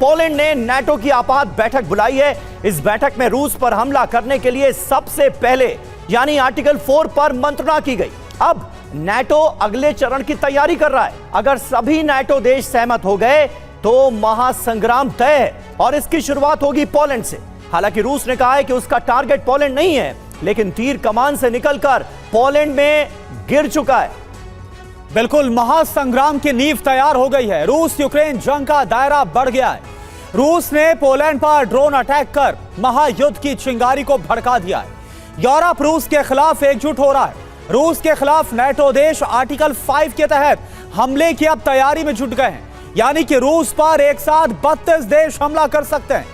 Poland ने NATO की आपात बैठक बुलाई है। इस बैठक में रूस पर हमला करने के लिए सबसे पहले यानी आर्टिकल 4 पर मंत्रणा की गई। अब नाटो अगले चरण की तैयारी कर रहा है। अगर सभी नाटो देश सहमत हो गए तो महासंग्राम तय है और इसकी शुरुआत होगी पोलैंड से। हालांकि रूस ने कहा है कि उसका टारगेट पोलैंड नहीं है, लेकिन तीर कमान से निकलकर पोलैंड में गिर चुका है। बिल्कुल, महासंग्राम की नींव तैयार हो गई है। रूस यूक्रेन जंग का दायरा बढ़ गया है। रूस ने पोलैंड पर ड्रोन अटैक कर महायुद्ध की चिंगारी को भड़का दिया है। यूरोप रूस के खिलाफ एकजुट हो रहा है। रूस के खिलाफ नाटो देश आर्टिकल 5 के तहत हमले की अब तैयारी में जुट गए हैं, यानी कि रूस पर एक साथ 32 देश हमला कर सकते हैं।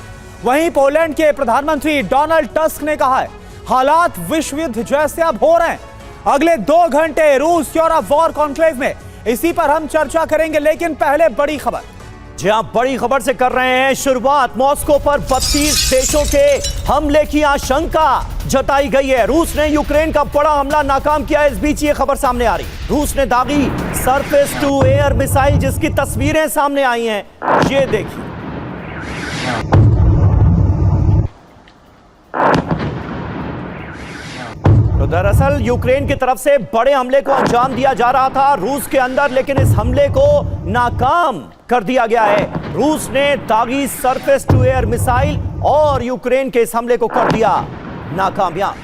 वहीं पोलैंड के प्रधानमंत्री डोनाल्ड टस्क ने कहा है, हालात विश्व युद्ध जैसे अब हो रहे हैं। अगले 2 घंटे रूस यूरोप वॉर कॉन्क्लेव में इसी पर हम चर्चा करेंगे, लेकिन पहले बड़ी खबर। जी हां, बड़ी खबर से कर रहे हैं शुरुआत। मॉस्को पर 32 देशों के हमले की आशंका जताई गई है। रूस ने यूक्रेन का बड़ा हमला नाकाम किया है। इस बीच ये खबर सामने आ रही है, रूस ने दागी सरफेस टू एयर मिसाइल, जिसकी तस्वीरें सामने आई हैं। ये देखिए, तो दरअसल यूक्रेन की तरफ से बड़े हमले को अंजाम दिया जा रहा था रूस के अंदर, लेकिन इस हमले को नाकाम कर दिया गया है। रूस ने दागी सरफेस टू एयर मिसाइल और यूक्रेन के इस हमले को कर दिया नाकामयाब।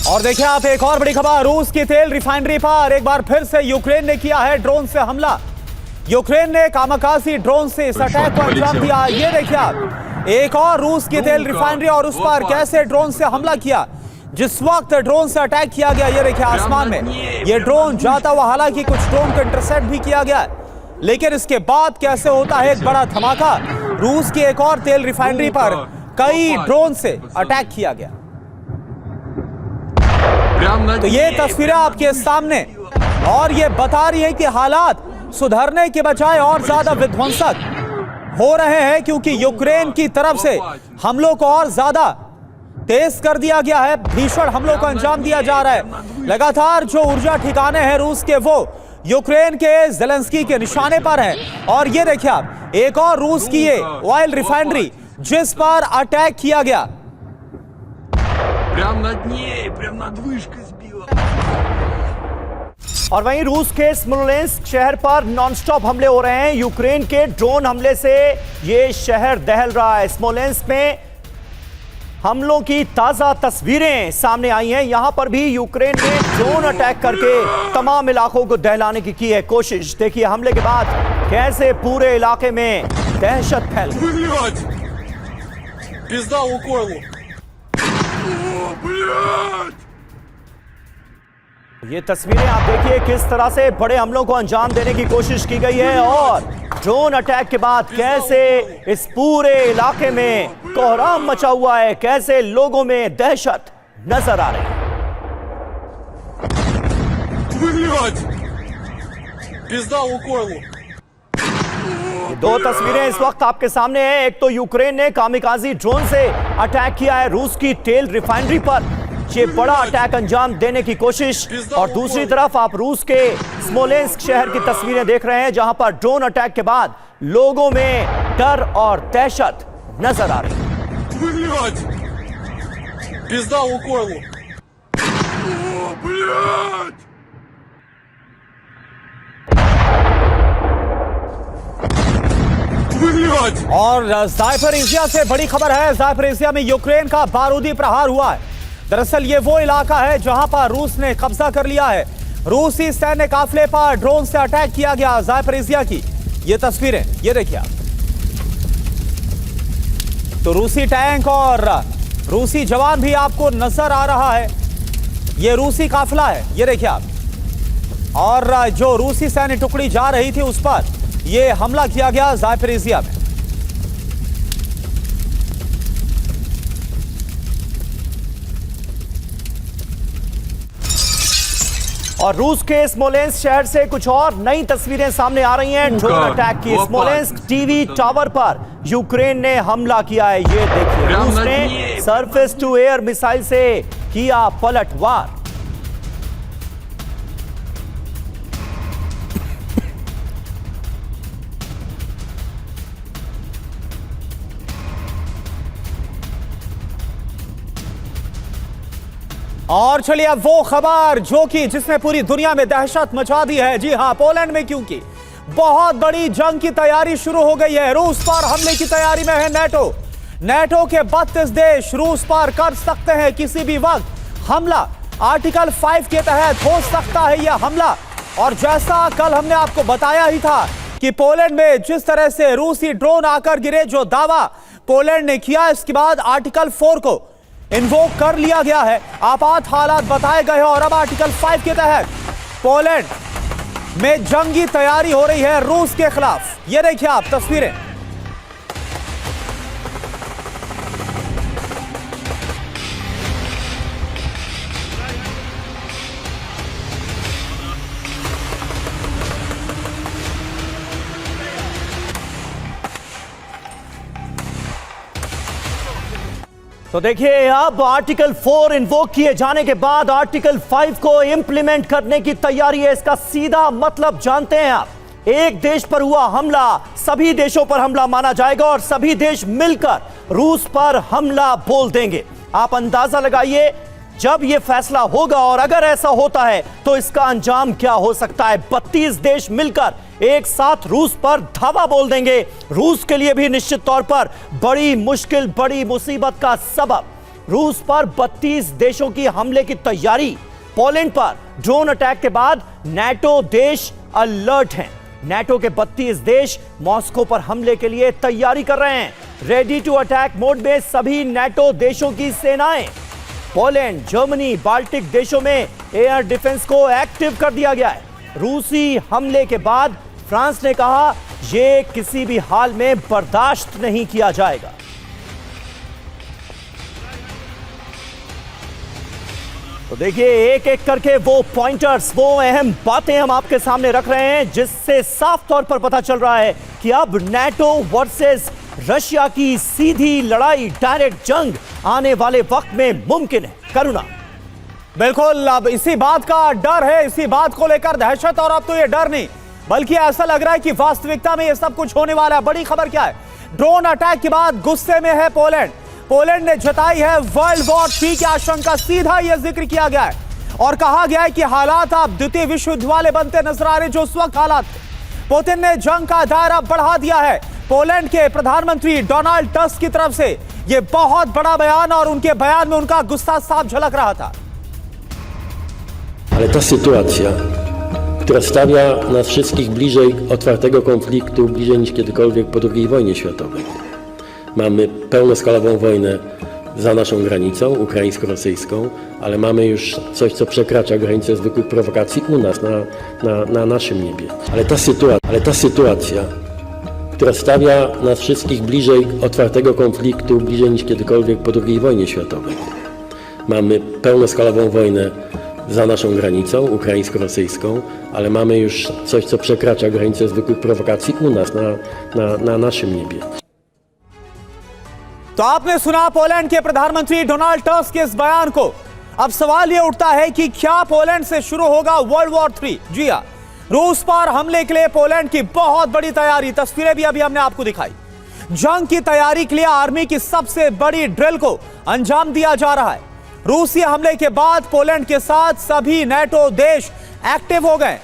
और देखिए आप, एक और बड़ी खबर, रूस की तेल रिफाइनरी पर एक बार फिर से यूक्रेन ने किया है ड्रोन से हमला। यूक्रेन ने कामाकाजी ड्रोन से इस अटैक को अंजाम दिया। ये देखिए आप, एक और रूस की तेल रिफाइनरी और उस पर कैसे ड्रोन से हमला किया। जिस वक्त ड्रोन से अटैक किया गया, ये देखिए आसमान में ये ड्रोन जाता हुआ, हालांकि कुछ ड्रोन को इंटरसेप्ट भी किया गया, लेकिन इसके बाद कैसे होता है एक बड़ा धमाका। रूस की एक और तेल रिफाइनरी पर कई ड्रोन से अटैक किया गया। तो ये तस्वीरें आपके सामने, और ये बता रही है कि हालात सुधरने के बजाय और ज्यादा विध्वंसक हो रहे हैं, क्योंकि यूक्रेन की तरफ से हमलों को और ज्यादा तेज कर दिया गया है। भीषण हमलों को अंजाम दिया जा रहा है। लगातार जो ऊर्जा ठिकाने हैं रूस के, वो यूक्रेन के ज़ेलेंस्की के निशाने पर है। और ये देखिए आप, एक और रूस की ये ऑयल रिफाइनरी जिस पर अटैक किया गया। और वहीं रूस के स्मोलेंस्क शहर पर नॉनस्टॉप हमले हो रहे हैं। यूक्रेन के ड्रोन हमले से ये शहर दहल रहा है। स्मोलेंस्क में हमलों की ताजा तस्वीरें सामने आई हैं। यहां पर भी यूक्रेन ने ड्रोन अटैक करके तमाम इलाकों को दहलाने की है कोशिश। देखिए हमले के बाद कैसे पूरे इलाके में दहशत फैल गई। ये तस्वीरें आप देखिए, किस तरह से बड़े हमलों को अंजाम देने की कोशिश की गई है, और ड्रोन अटैक के बाद कैसे इस पूरे इलाके में कोहराम मचा हुआ है, कैसे लोगों में दहशत नजर आ रही है। ये 2 तस्वीरें इस वक्त आपके सामने हैं। एक तो यूक्रेन ने कामिकाजी ड्रोन से अटैक किया है रूस की तेल रिफाइनरी पर, ये बड़ा अटैक अंजाम देने की कोशिश, और दूसरी तरफ आप रूस के स्मोलेंस्क शहर की तस्वीरें देख रहे हैं, जहां पर ड्रोन अटैक के बाद लोगों में डर और दहशत नजर आ रही है। और ज़ापोरिज़िया से बड़ी खबर है। ज़ापोरिज़िया में यूक्रेन का बारूदी प्रहार हुआ है। दरअसल ये वो इलाका है जहां पर रूस ने कब्जा कर लिया है। रूसी सैन्य काफिले पर ड्रोन से अटैक किया गया। ज़ापोरिज़िया की ये तस्वीरें, ये देखिए आप, तो रूसी टैंक और रूसी जवान भी आपको नजर आ रहा है। ये रूसी काफिला है, ये देखिए आप, और जो रूसी सैन्य टुकड़ी जा रही थी उस पर ये हमला किया गया ज़ापोरिज़िया में। और रूस के स्मोलेंस्क शहर से कुछ और नई तस्वीरें सामने आ रही हैं। ड्रोन अटैक की स्मोलेंस्क टीवी टावर पर यूक्रेन ने हमला किया है। ये देखिए, रूस ने सरफेस टू एयर मिसाइल से किया पलटवार। और चलिए अब वो खबर जो कि जिसने पूरी दुनिया में दहशत मचा दी है। जी हां, पोलैंड में क्योंकि बहुत बड़ी जंग की तैयारी शुरू हो गई है। रूस पर हमले की तैयारी में है नेटो। नेटो के 32 देश रूस पर कर सकते हैं किसी भी वक्त हमला। आर्टिकल 5 के तहत हो सकता है यह हमला। और जैसा कल हमने आपको बताया ही था कि पोलैंड में जिस तरह से रूसी ड्रोन आकर गिरे, जो दावा पोलैंड ने किया, इसके बाद आर्टिकल 4 को इन्वोक कर लिया गया है। आपात हालात बताए गए हैं और अब आर्टिकल 5 के तहत पोलैंड में जंगी तैयारी हो रही है रूस के खिलाफ। ये देखिए आप तस्वीरें। तो देखिए, अब आर्टिकल 4 इन्वोक किए जाने के बाद आर्टिकल 5 को इंप्लीमेंट करने की तैयारी है। इसका सीधा मतलब जानते हैं आप, एक देश पर हुआ हमला सभी देशों पर हमला माना जाएगा और सभी देश मिलकर रूस पर हमला बोल देंगे। आप अंदाजा लगाइए, जब यह फैसला होगा और अगर ऐसा होता है तो इसका अंजाम क्या हो सकता है। 32 देश मिलकर एक साथ रूस पर धावा बोल देंगे। रूस के लिए भी निश्चित तौर पर बड़ी मुश्किल, बड़ी मुसीबत का सबब। रूस पर 32 देशों की हमले की तैयारी। पोलैंड पर ड्रोन अटैक के बाद नाटो देश अलर्ट हैं। नाटो के 32 देश मॉस्को पर हमले के लिए तैयारी कर रहे हैं। रेडी टू अटैक मोड में सभी नाटो देशों की सेनाएं। पोलैंड, जर्मनी, बाल्टिक देशों में एयर डिफेंस को एक्टिव कर दिया गया है। रूसी हमले के बाद फ्रांस ने कहा यह किसी भी हाल में बर्दाश्त नहीं किया जाएगा। तो देखिए, एक एक करके वो पॉइंटर्स, वो अहम बातें हम आपके सामने रख रहे हैं, जिससे साफ तौर पर पता चल रहा है कि अब नाटो वर्सेस रशिया की सीधी लड़ाई, डायरेक्ट जंग आने वाले वक्त में मुमकिन है। करुणा, बिल्कुल, अब इसी बात का डर है, इसी बात को लेकर दहशत। और अब तो ये डर नहीं, बल्कि ऐसा लग रहा है कि वास्तविकता में ये सब कुछ होने वाला है। बड़ी खबर क्या है? ड्रोन अटैक के बाद गुस्से में है पोलैंड। पोलैंड ने जताई है वर्ल्ड वॉर 3 की आशंका। सीधा यह जिक्र किया गया है और कहा गया है कि हालात अब द्वितीय विश्व युद्ध वाले बनते नजर आ रहे जो उस वक्त हालात थे। पुतिन ने जंग का दायरा बढ़ा दिया है। पोलैंड के प्रधानमंत्री डोनाल्ड टस्क की तरफ से यह बहुत बड़ा बयान, और उनके बयान में उनका गुस्सा साफ झलक रहा था। Ale ta sytuacja, która stawia nas wszystkich bliżej otwartego konfliktu, bliżej niż kiedykolwiek po II wojnie światowej. Mamy pełnoskalową wojnę za naszą granicą, ukraińsko-rosyjską, ale mamy już coś, co przekracza granicę zwykłych prowokacji u nas, na naszym niebie. Ale ta sytuacja, która stawia nas wszystkich bliżej otwartego konfliktu, bliżej niż kiedykolwiek po II wojnie światowej. Mamy pełnoskalową wojnę za naszą granicą, ukraińsko-rosyjską, ale mamy już coś, co przekracza granicę zwykłych prowokacji u nas, na naszym niebie. तो आपने सुना Poland के प्रधानमंत्री Donald tusk के इस बयान को। अब सवाल यह उठता है कि क्या पोलैंड से शुरू होगा वर्ल्ड वॉर 3? जी हां, रूस पर हमले के लिए पोलैंड की बहुत बड़ी तैयारी। तस्वीरें भी अभी हमने आपको दिखाई। जंग की तैयारी के लिए आर्मी की सबसे बड़ी ड्रिल को अंजाम दिया जा रहा है। रूसी हमले के बाद पोलैंड के साथ सभी नाटो देश एक्टिव हो गए।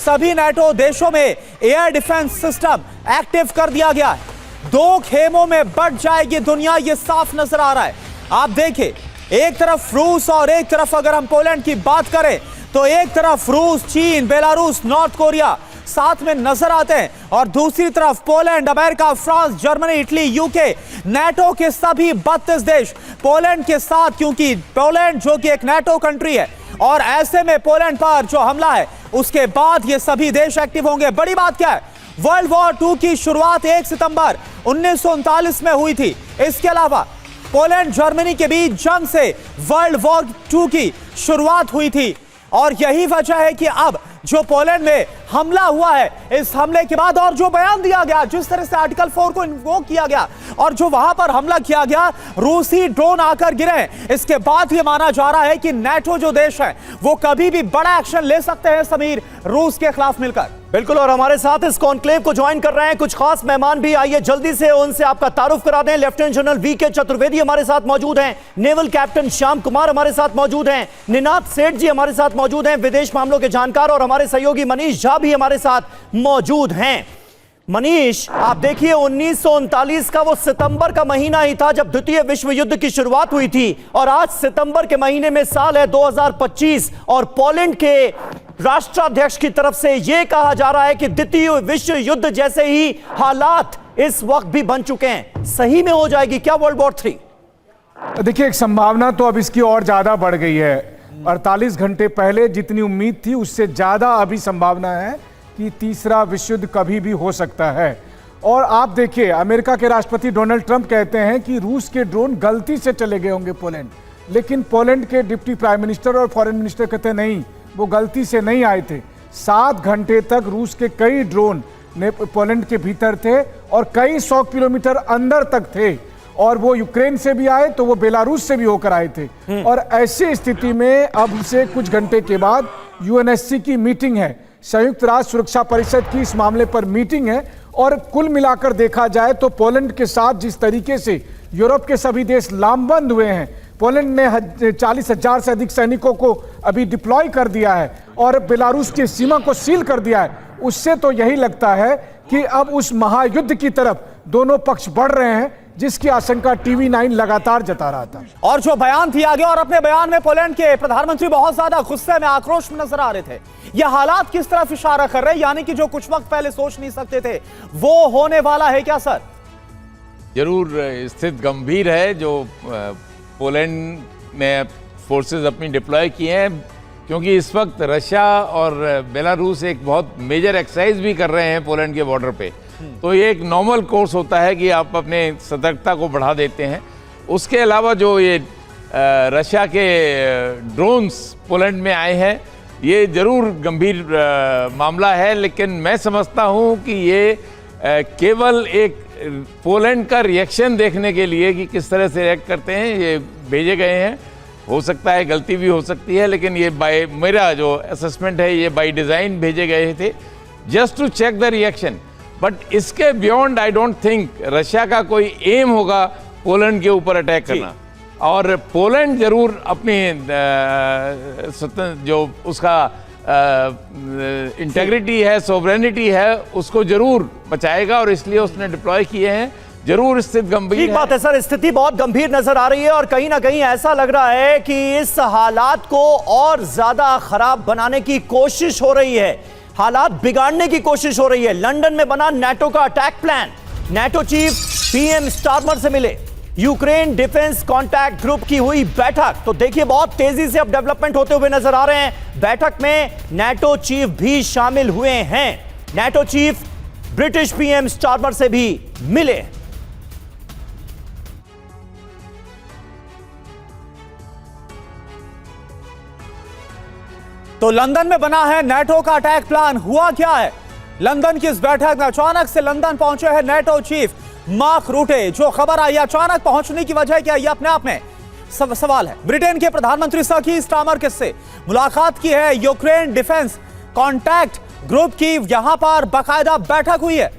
सभी नाटो देशों में एयर डिफेंस सिस्टम एक्टिव कर दिया गया है। 2 खेमों में बट जाएगी दुनिया, यह साफ नजर आ रहा है। आप देखिए, एक तरफ रूस और एक तरफ अगर हम पोलैंड की बात करें तो एक तरफ रूस, चीन, बेलारूस, नॉर्थ कोरिया साथ में नजर आते हैं, और दूसरी तरफ Poland, America, France, Germany, Italy, UK, NATO के सभी 32 देश पोलैंड के साथ, क्योंकि पोलैंड जो कि एक नाटो कंट्री है, और ऐसे में पोलैंड पर जो हमला है उसके बाद ये सभी देश एक्टिव होंगे। बड़ी बात क्या है? वर्ल्ड वॉर 2 की शुरुआत 1 सितंबर 1939 में हुई थी। इसके अलावा पोलैंड जर्मनी के बीच जंग से वर्ल्ड वॉर 2 की शुरुआत हुई थी। और यही वजह है कि अब जो पोलैंड में हमला हुआ है, इस हमले के बाद और जो बयान दिया गया, जिस तरह से आर्टिकल 4 को इन्वोक किया गया और जो वहां पर हमला किया गया, रूसी ड्रोन आकर गिरे, इसके बाद यह माना जा रहा है कि नाटो जो देश है वो कभी भी बड़ा एक्शन ले सकते हैं समीर, रूस के खिलाफ मिलकर। बिल्कुल, और हमारे साथ इस कॉन्क्लेव को ज्वाइन कर रहे हैं कुछ खास मेहमान भी। आइए जल्दी से उनसे आपका तारुफ करा दें। लेफ्टिनेंट जनरल वीके चतुर्वेदी हमारे साथ मौजूद हैं, नेवल कैप्टन श्याम कुमार हमारे साथ मौजूद हैं, निनाद सेठ जी हमारे साथ मौजूद हैं, विदेश मामलों के जानकार, और हमारे सहयोगी मनीष झा भी हमारे साथ मौजूद हैं। मनीष, आप देखिए 1939 का वो सितंबर का महीना ही था जब द्वितीय विश्व युद्ध की शुरुआत हुई थी, और आज सितंबर के महीने में साल है 2025, और पोलैंड के राष्ट्राध्यक्ष की तरफ से यह कहा जा रहा है कि द्वितीय विश्व युद्ध जैसे ही हालात इस वक्त भी बन चुके हैं। सही में हो जाएगी क्या वर्ल्ड वॉर 3? देखिए, एक संभावना तो अब इसकी और ज्यादा बढ़ गई है। 48 घंटे पहले जितनी उम्मीद थी उससे ज्यादा अभी संभावना है कि तीसरा विश्व युद्ध कभी भी हो सकता है। और आप देखिए, अमेरिका के राष्ट्रपति डोनाल्ड ट्रंप कहते हैं कि रूस के ड्रोन गलती से चले गए होंगे पोलैंड, लेकिन पोलैंड के डिप्टी प्राइम मिनिस्टर और फॉरेन मिनिस्टर कहते हैं नहीं, वो गलती से नहीं आए थे। 7 घंटे तक रूस के कई ड्रोन पोलैंड के भीतर थे और कई 100 किलोमीटर अंदर तक थे, और वो यूक्रेन से भी आए तो वो बेलारूस से भी होकर आए थे। और ऐसी स्थिति में अब से कुछ घंटे के बाद यूएनएससी की मीटिंग है, संयुक्त राष्ट्र सुरक्षा परिषद की इस मामले पर मीटिंग है, और कुल मिलाकर देखा जाए तो पोलैंड के साथ जिस तरीके से यूरोप के सभी देश लामबंद हुए हैं, पोलैंड ने 40,000 से अधिक सैनिकों को अभी डिप्लॉय कर दिया है और बेलारूस की सीमा को सील कर दिया है, उससे तो यही लगता है कि अब उस महायुद्ध की तरफ दोनों पक्ष बढ़ रहे हैं, जिसकी आशंका TV9 लगातार जता रहा था। और जो बयान दिया गया, और अपने बयान में पोलैंड के प्रधानमंत्री बहुत ज्यादा गुस्से में, आक्रोश में नजर आ रहे थे। यह हालात किस तरफ इशारा कर रहे हैं, यानी कि जो कुछ वक्त पहले सोच नहीं सकते थे वो होने वाला है क्या सर? जरूर स्थिति गंभीर है। जो पोलैंड में फोर्सेस अपनी डिप्लॉय किए हैं, क्योंकि इस वक्त रशिया और बेलारूस एक बहुत मेजर एक्सरसाइज भी कर रहे हैं पोलैंड के बॉर्डर पे, तो ये एक नॉर्मल कोर्स होता है कि आप अपने सतर्कता को बढ़ा देते हैं। उसके अलावा जो ये रशिया के ड्रोन्स पोलैंड में आए हैं, ये ज़रूर गंभीर मामला है, लेकिन मैं समझता हूँ कि ये केवल एक पोलैंड का रिएक्शन देखने के लिए कि किस तरह से रिएक्ट करते हैं ये भेजे गए हैं। हो सकता है गलती भी हो सकती है, लेकिन ये बाय मेरा जो असेसमेंट है ये बाय डिज़ाइन भेजे गए थे just to check the reaction. But इसके beyond I don't think Russia का कोई एम होगा पोलैंड के ऊपर अटैक करना। और पोलैंड जरूर अपनी जो उसका इंटेग्रिटी है, सोवरेनिटी है, उसको जरूर बचाएगा, और इसलिए उसने डिप्लॉय किए हैं। जरूर स्थिति गंभीर है। ठीक बात है सर, स्थिति बहुत गंभीर नजर आ रही है, और कहीं ना कहीं ऐसा लग रहा है कि इस हालात को और ज्यादा खराब बनाने की कोशिश हो रही है, हालात बिगाड़ने की कोशिश हो रही है। लंदन में बना नाटो का attack plan, NATO chief PM Starmer से मिले, यूक्रेन डिफेंस कॉन्टैक्ट ग्रुप की हुई बैठक। तो देखिए बहुत तेजी से अब डेवलपमेंट होते हुए नजर आ रहे हैं। बैठक में नाटो चीफ भी शामिल हुए हैं, NATO chief British PM Starmer से भी मिले। तो लंदन में बना है नाटो का अटैक प्लान। हुआ क्या है लंदन की इस बैठक में? अचानक से लंदन पहुंचे हैं नाटो चीफ मार्क रूटे। जो खबर आई, अचानक पहुंचने की वजह क्या, यह अपने आप में सवाल है। ब्रिटेन के प्रधानमंत्री सर कीर स्टारमर से मुलाकात की है, यूक्रेन डिफेंस कॉन्टैक्ट ग्रुप की यहां पर बाकायदा बैठक हुई है।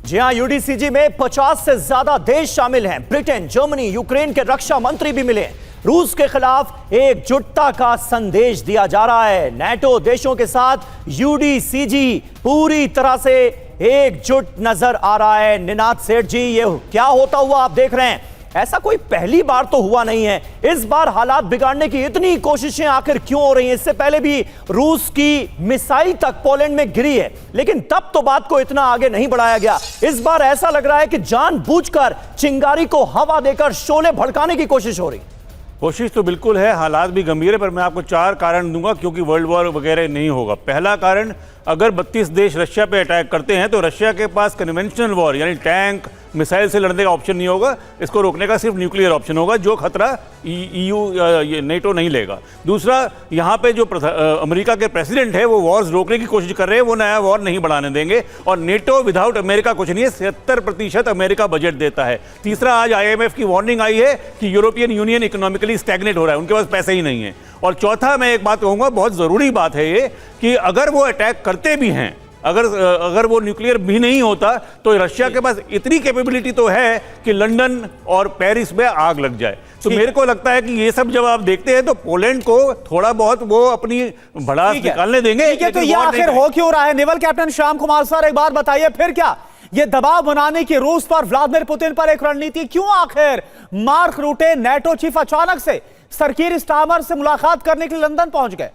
जी हां, यूडीसीजी में 50 से ज्यादा देश शामिल हैं। ब्रिटेन, जर्मनी, यूक्रेन के रक्षा मंत्री भी मिले। रूस के खिलाफ एकजुटता का संदेश दिया जा रहा है। नाटो देशों के साथ यूडीसीजी पूरी तरह से एकजुट नजर आ रहा है। निनाद सेठ जी, ये क्या होता हुआ आप देख रहे हैं? ऐसा कोई पहली बार तो हुआ नहीं है, इस बार हालात बिगाड़ने की इतनी कोशिशें आखिर क्यों हो रही हैं? इससे पहले भी रूस की मिसाइल तक पोलैंड में गिरी है, लेकिन तब तो बात को इतना आगे नहीं बढ़ाया गया। इस बार ऐसा लग रहा है कि जानबूझकर चिंगारी को हवा देकर शोले भड़काने की कोशिश हो रही। कोशिश तो बिल्कुल है, हालात भी गंभीर है, पर मैं आपको 4 कारण दूंगा क्योंकि वर्ल्ड वॉर वगैरह नहीं होगा। पहला कारण, अगर 32 देश रशिया पे अटैक करते हैं तो रशिया के पास कन्वेंशनल वॉर यानी टैंक मिसाइल से लड़ने का ऑप्शन नहीं होगा। इसको रोकने का सिर्फ न्यूक्लियर ऑप्शन होगा, जो खतरा EU नेटो नहीं लेगा। दूसरा, यहाँ पे जो अमेरिका के प्रेसिडेंट है वो वॉर्स रोकने की कोशिश कर रहे हैं, वो नया वॉर नहीं बढ़ाने देंगे। और नेटो विदाउट अमेरिका कुछ नहीं है, 70% अमेरिका बजट देता है। तीसरा, आज IMF की वार्निंग आई है कि यूरोपियन यूनियन इकोनॉमिकली स्टैग्नेट हो रहा है, उनके पास पैसे ही नहीं है। और चौथा, मैं एक बात कहूंगा, बहुत जरूरी बात है ये कि अगर वो अटैक करते भी हैं, अगर वो न्यूक्लियर भी नहीं होता तो रशिया के पास इतनी कैपेबिलिटी तो है कि लंदन और पेरिस में आग लग जाए। तो मेरे को लगता है कि ये सब जब आप देखते हैं तो पोलैंड को थोड़ा बहुत वो अपनी भड़ास निकालने देंगे। ठीक है, तो ये आखिर हो क्यों रहा है? Naval captain Shyam Kumar sir, एक बार बताइए, फिर क्या ये दबाव बनाने की रूस पर, व्लादिमीर पुतिन पर एक रणनीति क्यों? आखिर मार्क रूटे, नेटो चीफ, अचानक से सर कीर स्टारमर से मुलाकात करने के लिए लंदन पहुंच गए।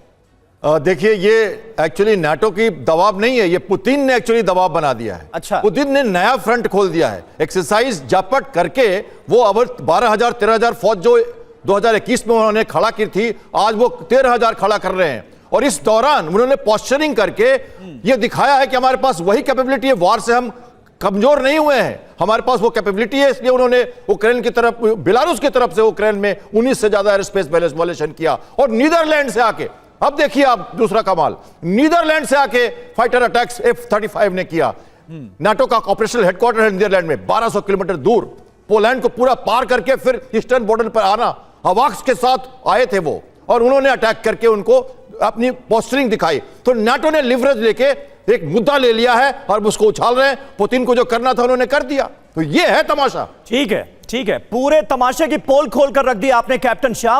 देखिए, ये एक्चुअली नाटो की दबाव नहीं है, ये पुतिन ने एक्चुअली दबाव बना दिया है। अच्छा, पुतिन ने नया फ्रंट खोल दिया है। एक्सरसाइज जापट करके वो अब 12,000 13,000 फौज जो 2021 में उन्होंने खड़ा की थी, आज वो 13,000 खड़ा कर रहे हैं। और इस दौरान उन्होंने पोस्चरिंग करके ये दिखाया है कि हमारे पास वही कैपेबिलिटी है, वॉर से हम कमजोर नहीं हुए हैं, हमारे पास वो कैपेबिलिटी है। इसलिए उन्होंने यूक्रेन की तरफ, बेलारूस की तरफ से यूक्रेन में 19 से ज्यादा एयरस्पेस वायलेशन किया। और नीदरलैंड से आके, अब देखिए आप दूसरा कमाल, नीदरलैंड से आके फाइटर अटैक्स F-35 ने किया। नाटो का ऑपरेशनल हेडक्वार्टर है नीदरलैंड में, 1200 किलोमीटर दूर, पोलैंड को पूरा पार करके फिर ईस्टर्न बॉर्डर पर आना। अवाक्स के साथ आए थे वो, और उन्होंने अटैक करके उनको अपनी पोस्टरिंग दिखाई। तो नाटो ने लिवरेज लेके एक मुद्दा ले लिया है और उसको उछाल रहे हैं। पुतिन को जो करना था उन्होंने कर दिया। तो ये है तमाशा। ठीक है, ठीक है, पूरे तमाशे की पोल खोल कर रख दी आपने कैप्टन श्याम।